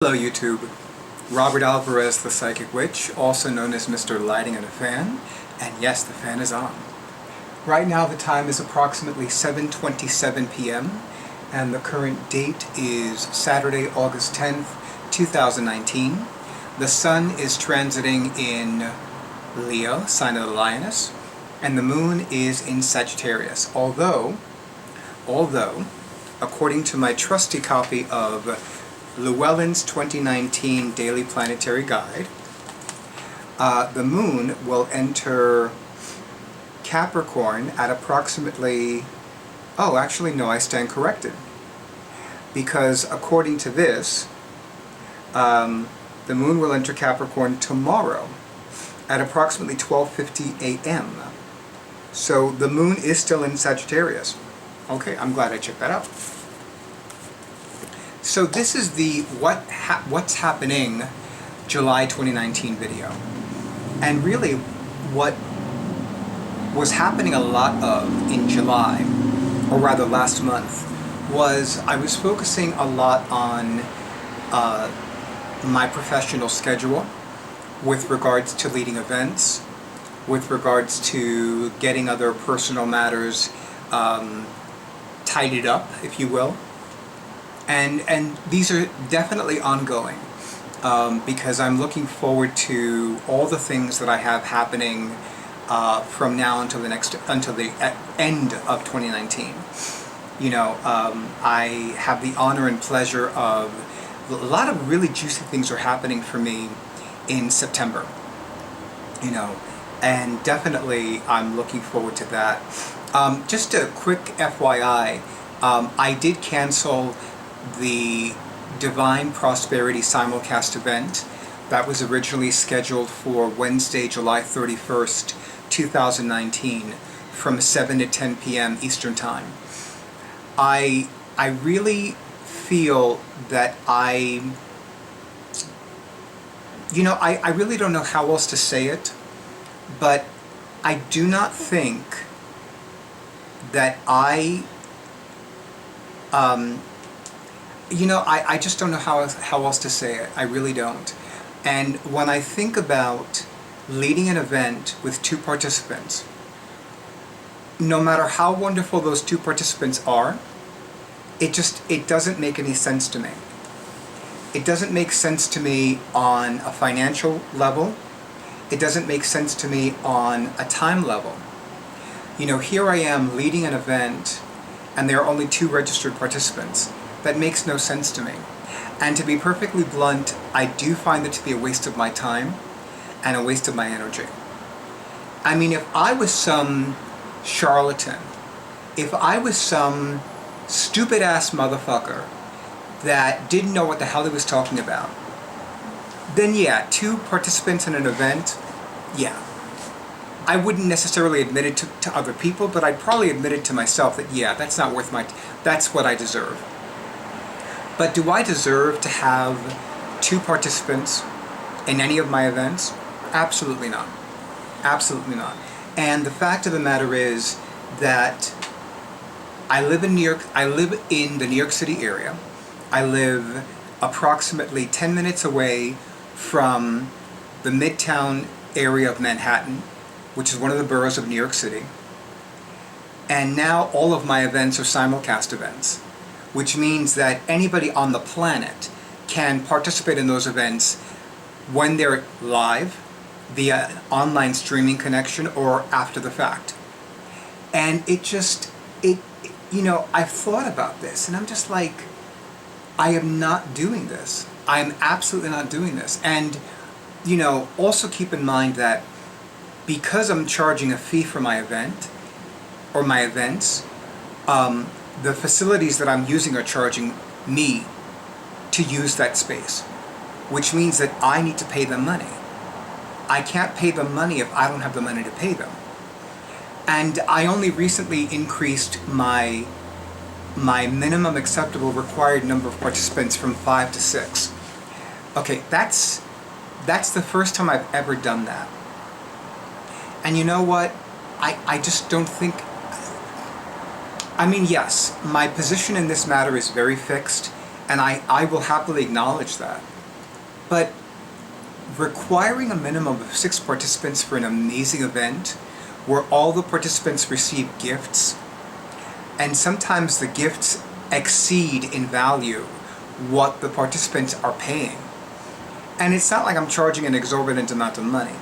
Hello YouTube, Robert Alvarez the Psychic Witch, also known as Mr. Lighting and a Fan, and yes, the fan is on. Right now the time is approximately 7:27 p.m. and the current date is Saturday, August 10th, 2019. The Sun is transiting in Leo, sign of the Lioness, and the Moon is in Sagittarius, although, according to my trusty copy of Llewellyn's 2019 Daily Planetary Guide, the Moon will enter Capricorn at approximately... Oh, actually no, I stand corrected. Because according to this, the Moon will enter Capricorn tomorrow at approximately 12:50 a.m. So the Moon is still in Sagittarius. Okay, I'm glad I checked that out. So this is the What's Happening July 2019 video. And really what was happening a lot of in July, or rather last month, was I was focusing a lot on my professional schedule with regards to leading events, with regards to getting other personal matters tidied up, if you will. And these are definitely ongoing because I'm looking forward to all the things that I have happening from now until the end of 2019. You know, I have the honor and pleasure of a lot of really juicy things are happening for me in September. You know, and definitely I'm looking forward to that. Just a quick FYI, I did cancel the Divine Prosperity Simulcast Event that was originally scheduled for Wednesday, July 31st, 2019 from 7 to 10 p.m. Eastern Time. I really feel that I really don't know how else to say it, but I do not think that I just don't know how else to say it. I really don't. And when I think about leading an event with two participants, no matter how wonderful those two participants are, it doesn't make any sense to me. It doesn't make sense to me on a financial level. It doesn't make sense to me on a time level. You know, here I am leading an event and there are only two registered participants. That makes no sense to me. And to be perfectly blunt, I do find it to be a waste of my time and a waste of my energy. I mean, if I was some charlatan, if I was some stupid-ass motherfucker that didn't know what the hell he was talking about, then yeah, two participants in an event, yeah. I wouldn't necessarily admit it to other people, but I'd probably admit it to myself that yeah, that's not worth that's what I deserve. But do I deserve to have two participants in any of my events? Absolutely not. Absolutely not. And the fact of the matter is that I live in New York. I live in the New York City area. I live approximately 10 minutes away from the Midtown area of Manhattan, which is one of the boroughs of New York City. And now all of my events are simulcast events, which means that anybody on the planet can participate in those events when they're live, via an online streaming connection, or after the fact. And I've thought about this, and I'm just like, I am not doing this. I'm absolutely not doing this. And, you know, also keep in mind that because I'm charging a fee for my event, or my events, the facilities that I'm using are charging me to use that space, which means that I need to pay them money. I can't pay them money if I don't have the money to pay them. And I only recently increased my minimum acceptable required number of participants from 5 to 6. Okay, that's the first time I've ever done that. And you know what? I just don't think... I mean, yes, my position in this matter is very fixed, And I will happily acknowledge that. But requiring a minimum of 6 participants for an amazing event where all the participants receive gifts, and sometimes the gifts exceed in value what the participants are paying. And it's not like I'm charging an exorbitant amount of money.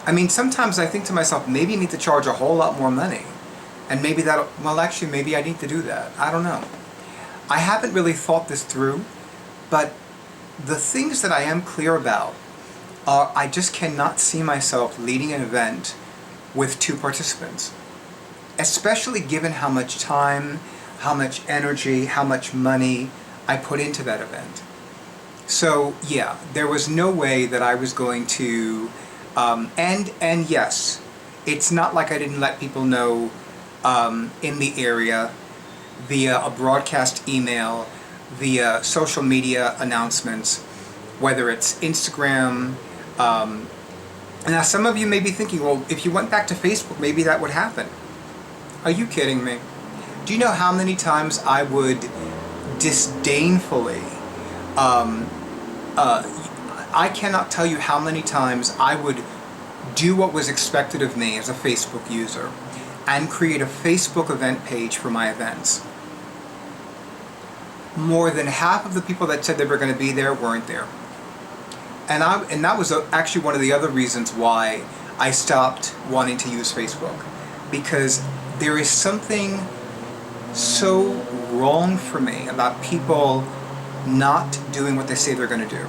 I mean, sometimes I think to myself, maybe I need to charge a whole lot more money. And maybe maybe I need to do that. I don't know. I haven't really thought this through, but the things that I am clear about are I just cannot see myself leading an event with 2 participants. Especially given how much time, how much energy, how much money I put into that event. So yeah, there was no way that I was going to, and yes, it's not like I didn't let people know in the area via a broadcast email, via social media announcements, whether it's Instagram. Now some of you may be thinking, well, if you went back to Facebook, maybe that would happen. Are you kidding me? Do you know how many times I would disdainfully, I cannot tell you how many times I would do what was expected of me as a Facebook user and create a Facebook event page for my events. More than half of the people that said they were going to be there weren't there. And that was actually one of the other reasons why I stopped wanting to use Facebook. Because there is something so wrong for me about people not doing what they say they're going to do.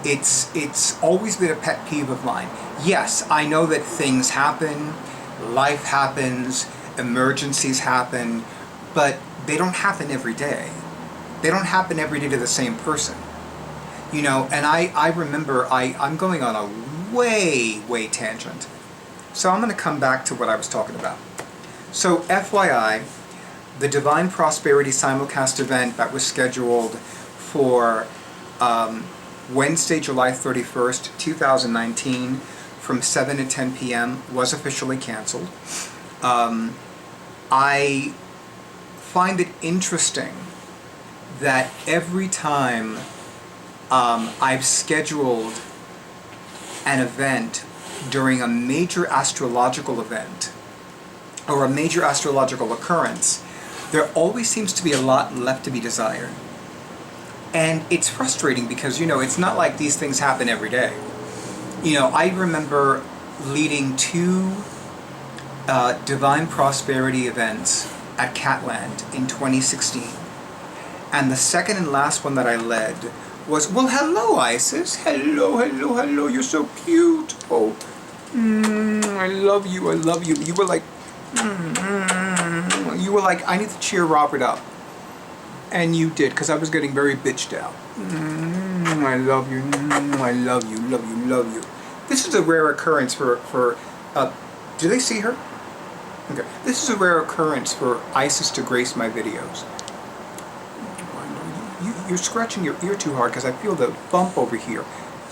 It's always been a pet peeve of mine. Yes, I know that things happen, life happens, emergencies happen, but they don't happen every day. They don't happen every day to the same person. You know, and I remember I'm going on a way tangent. So I'm going to come back to what I was talking about. So FYI, the Divine Prosperity Simulcast event that was scheduled for Wednesday, July 31st, 2019 from 7 to 10 p.m. was officially canceled. I find it interesting that every time I've scheduled an event during a major astrological event or a major astrological occurrence, there always seems to be a lot left to be desired. And it's frustrating because, you know, it's not like these things happen every day. You know, I remember leading 2 Divine Prosperity events at Catland in 2016. And the second and last one that I led was, well, hello, Isis. Hello, you're so cute. Oh, I love you. You were like, I need to cheer Robert up. And you did, because I was getting very bitched out. I love you. I love you. This is a rare occurrence for do they see her? Okay. This is a rare occurrence for Isis to grace my videos. You're scratching your ear too hard because I feel the bump over here.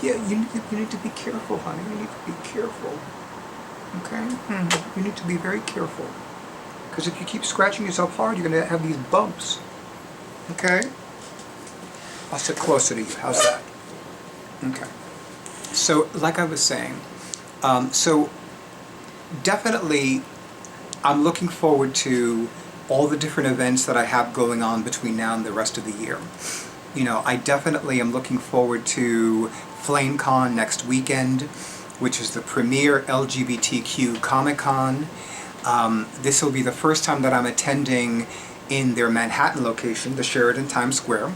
Yeah, you need to be careful, honey. You need to be careful. Okay? You need to be very careful. Because if you keep scratching yourself hard, you're going to have these bumps. Okay? I'll sit closer to you. How's that? Okay. So, like I was saying, so definitely I'm looking forward to all the different events that I have going on between now and the rest of the year. You know, I definitely am looking forward to FlameCon next weekend, which is the premier LGBTQ Comic-Con. This will be the first time that I'm attending in their Manhattan location, the Sheraton Times Square.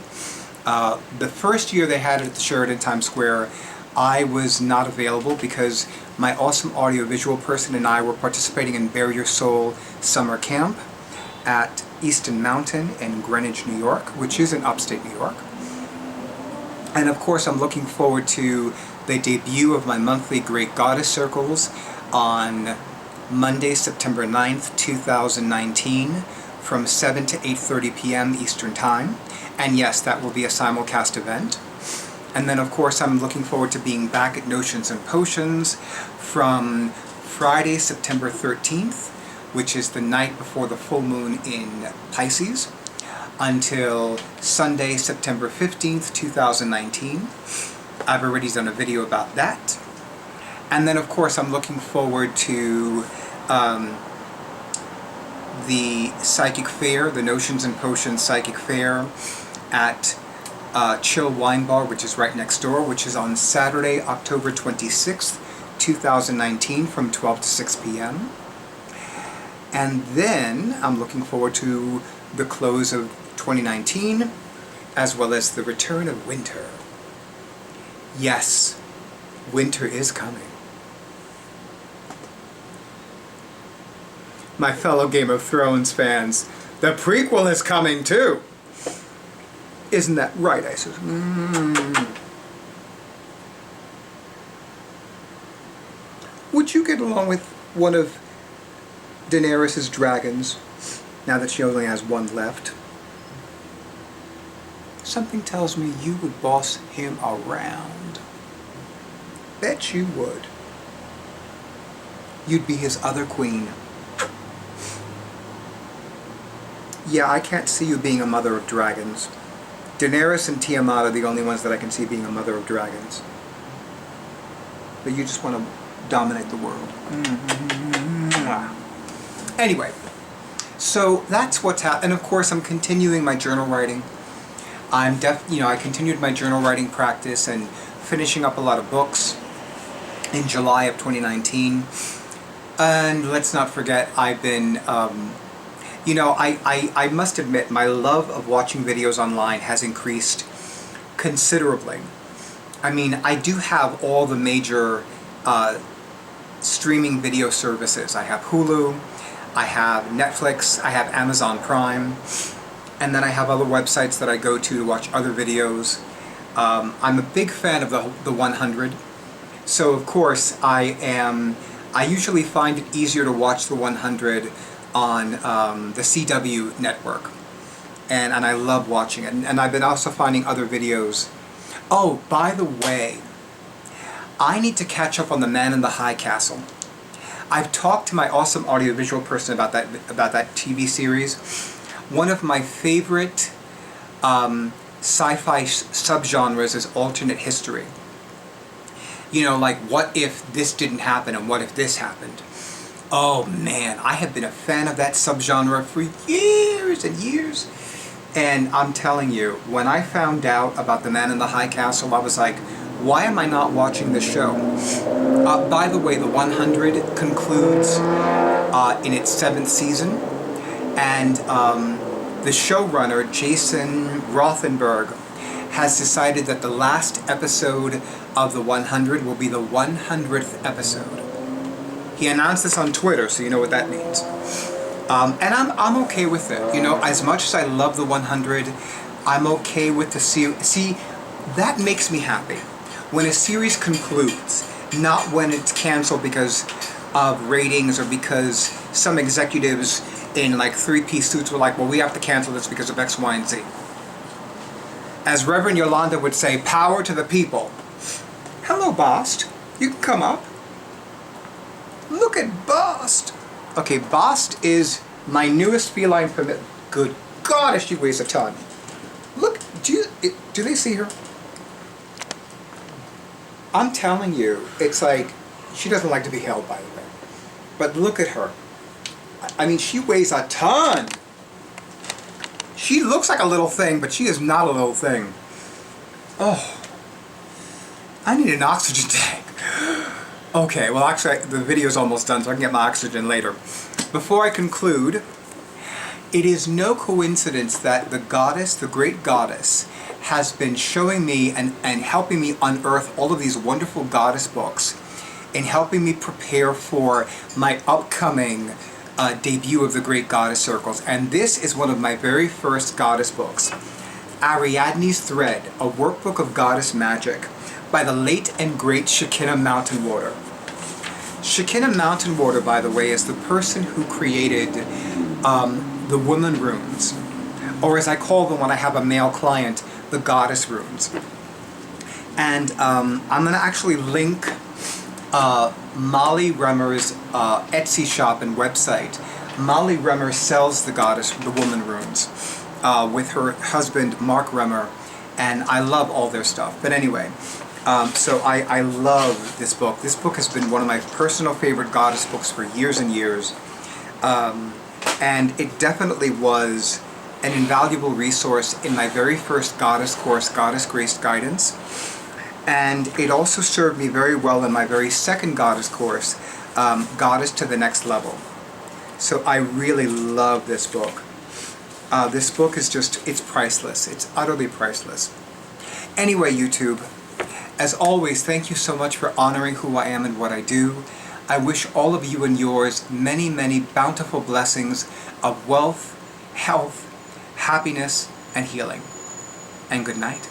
The first year they had it at the Sheraton Times Square, I was not available because my awesome audiovisual person and I were participating in Bare Your Soul Summer Camp at Easton Mountain in Greenwich, New York, which is in upstate New York. And of course I'm looking forward to the debut of my monthly Great Goddess Circles on Monday, September 9th, 2019 from 7 to 8:30 p.m. Eastern Time. And yes, that will be a simulcast event. And then of course I'm looking forward to being back at Notions and Potions from Friday, September 13th, which is the night before the full moon in Pisces, until Sunday, September 15th, 2019. I've already done a video about that. And then, of course, I'm looking forward to the Psychic Fair, the Notions and Potions Psychic Fair at Chill Wine Bar, which is right next door, which is on Saturday, October 26th, 2019 from 12 to 6 p.m. And then I'm looking forward to the close of 2019, as well as the return of winter. Yes, winter is coming. My fellow Game of Thrones fans, the prequel is coming too. Isn't that right, I says. Would you get along with one of Daenerys' dragons, now that she only has one left? Something tells me you would boss him around. Bet you would. You'd be his other queen. Yeah, I can't see you being a mother of dragons. Daenerys and Tiamat are the only ones that I can see being a mother of dragons. But you just want to dominate the world. Anyway, so that's what's happening. And of course, I'm continuing my journal writing. I continued my journal writing practice and finishing up a lot of books in July of 2019. And let's not forget, I've been, I must admit, my love of watching videos online has increased considerably. I mean, I do have all the major streaming video services. I have Hulu, I have Netflix, I have Amazon Prime, and then I have other websites that I go to watch other videos. I'm a big fan of the 100, so of course I usually find it easier to watch the 100 on the CW network, and I love watching it. And I've been also finding other videos. Oh, by the way, I need to catch up on The Man in the High Castle. I've talked to my awesome audiovisual person about that TV series. One of my favorite sci-fi subgenres is alternate history. You know, like, what if this didn't happen and what if this happened? Oh man, I have been a fan of that subgenre for years and years. And I'm telling you, when I found out about The Man in the High Castle, I was like, why am I not watching this show? By the way, the 100 concludes in its 7th season. And the showrunner, Jason Rothenberg, has decided that the last episode of the 100 will be the 100th episode. He announced this on Twitter, so you know what that means. And I'm okay with it. You know, as much as I love the 100, I'm okay with the series. See, that makes me happy. When a series concludes, not when it's canceled because of ratings or because some executives in like 3-piece suits were like, well, we have to cancel this because of X, Y, and Z. As Reverend Yolanda would say, power to the people. Hello, Bast. You can come up. Look at Bast. Okay, Bast is my newest feline familiar. Good God, she weighs a ton. Look, do they see her? I'm telling you, it's like, she doesn't like to be held, by the way. But look at her. I mean, she weighs a ton. She looks like a little thing, but she is not a little thing. Oh, I need an oxygen tank. Okay, well actually the video's almost done, so I can get my oxygen later. Before I conclude, it is no coincidence that the goddess, the great goddess, has been showing me and helping me unearth all of these wonderful goddess books and helping me prepare for my upcoming debut of the Great Goddess Circles. And this is one of my very first goddess books, Ariadne's Thread, a workbook of goddess magic by the late and great Shekinah Mountain Water. Shekinah Mountain Water, by the way, is the person who created the woman runes, or as I call them when I have a male client, the goddess runes. And I'm going to actually link Molly Remmer's Etsy shop and website. Molly Remmer sells the woman runes. with her husband, Mark Remmer, and I love all their stuff. But anyway, so I love this book. This book has been one of my personal favorite goddess books for years and years. And it definitely was an invaluable resource in my very first goddess course, Goddess Grace Guidance. And it also served me very well in my very second goddess course, Goddess to the Next Level. So I really love this book. This book is just, it's priceless. It's utterly priceless. Anyway, YouTube, as always, thank you so much for honoring who I am and what I do. I wish all of you and yours many, many bountiful blessings of wealth, health, happiness, and healing. And good night.